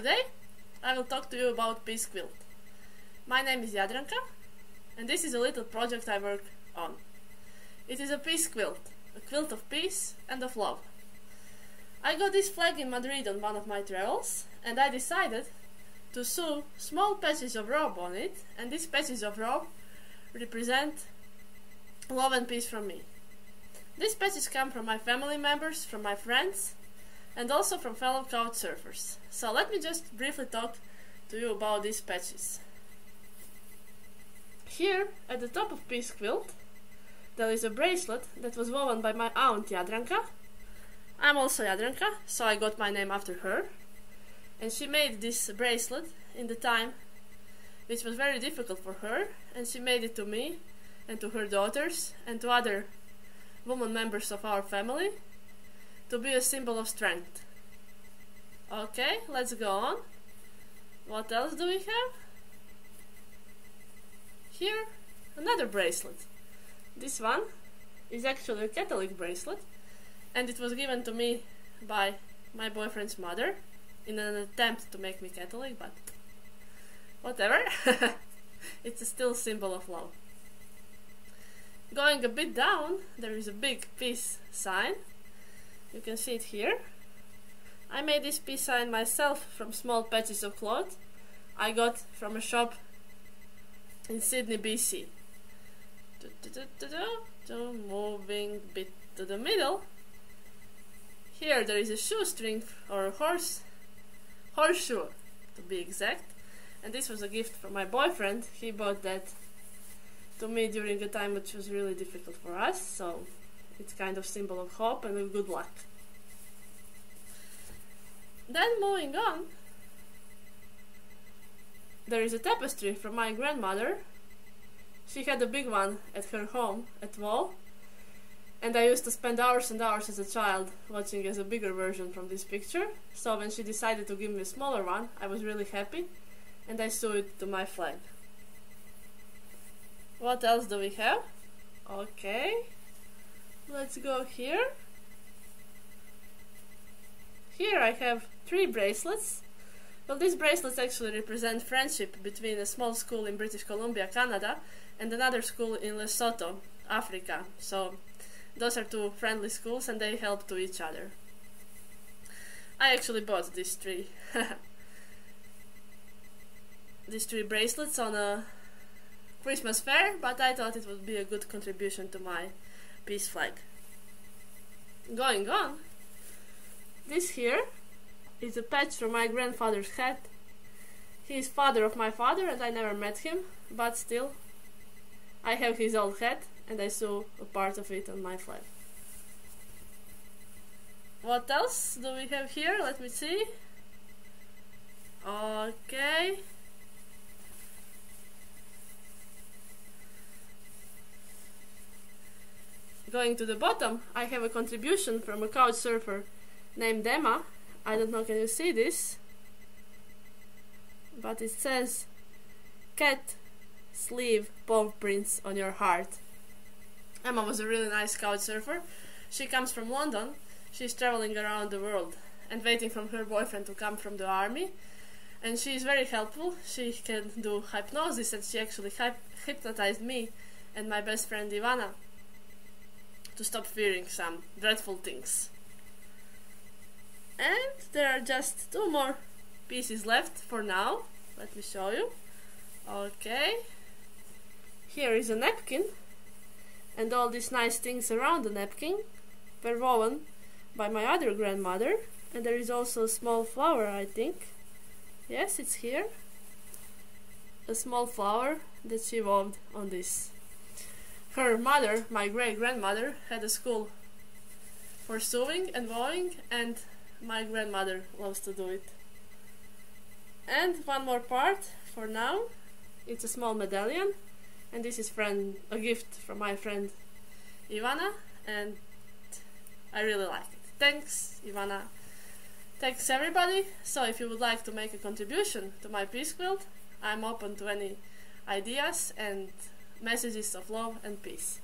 Today I will talk to you about Peace Quilt. My name is Jadranka and this is a little project I work on. It is a peace quilt, a quilt of peace and of love. I got this flag in Madrid on one of my travels and I decided to sew small patches of rope on it, and these patches of rope represent love and peace from me. These patches come from my family members, from my friends, and also from fellow couch surfers. So let me just briefly talk to you about these patches. Here, at the top of Peace Quilt, there is a bracelet that was woven by my aunt Jadranka. I'm also Jadranka, so I got my name after her. And she made this bracelet in the time which was very difficult for her, and she made it to me and to her daughters and to other women members of our family to be a symbol of strength. Okay, let's go on. What else do we have? Here, another bracelet. This one is actually a Catholic bracelet, and it was given to me by my boyfriend's mother in an attempt to make me Catholic, but whatever. It's still a symbol of love. Going a bit down, there is a big peace sign. You can see it here. I made this peace sign myself from small patches of cloth I got from a shop in Sydney, BC. Moving a bit to the middle. Here there is a shoestring or a horseshoe to be exact, and this was a gift from my boyfriend. He bought that to me during a time which was really difficult for us, so it's kind of symbol of hope and of good luck. Then moving on, there is a tapestry from my grandmother. She had a big one at her home at wall, and I used to spend hours and hours as a child watching as a bigger version from this picture. So when she decided to give me a smaller one, I was really happy, and I sewed it to my flag. What else do we have? Okay, let's go here. Here I have 3 bracelets. Well, these bracelets actually represent friendship between a small school in British Columbia, Canada, and another school in Lesotho, Africa. So those are 2 friendly schools and they help to each other. I actually bought these 3 these 3 bracelets on a Christmas fair, but I thought it would be a good contribution to my peace flag. Going on, this here is a patch from my grandfather's hat. He is father of my father and I never met him, but still I have his old hat and I sew a part of it on my flag. What else do we have here? Let me see. Okay. Going to the bottom, I have a contribution from a couch surfer named Emma. I don't know, can you see this? But it says cat sleeve paw prints on your heart. Emma was a really nice couch surfer. She comes from London. She's traveling around the world and waiting for her boyfriend to come from the army. And she is very helpful. She can do hypnosis, and she actually hypnotized me and my best friend Ivana to stop fearing some dreadful things. And there are just 2 more pieces left for now. Let me show you. Okay. Here is a napkin, and all these nice things around the napkin were woven by my other grandmother. And there is also a small flower, I think. Yes, it's here. A small flower that she wove on this. Her mother, my great-grandmother, had a school for sewing and woving, and my grandmother loves to do it. And one more part for now. It's a small medallion, and this is a gift from my friend Ivana, and I really like it. Thanks, Ivana. Thanks everybody. So if you would like to make a contribution to my peace quilt, I'm open to any ideas and messages of love and peace.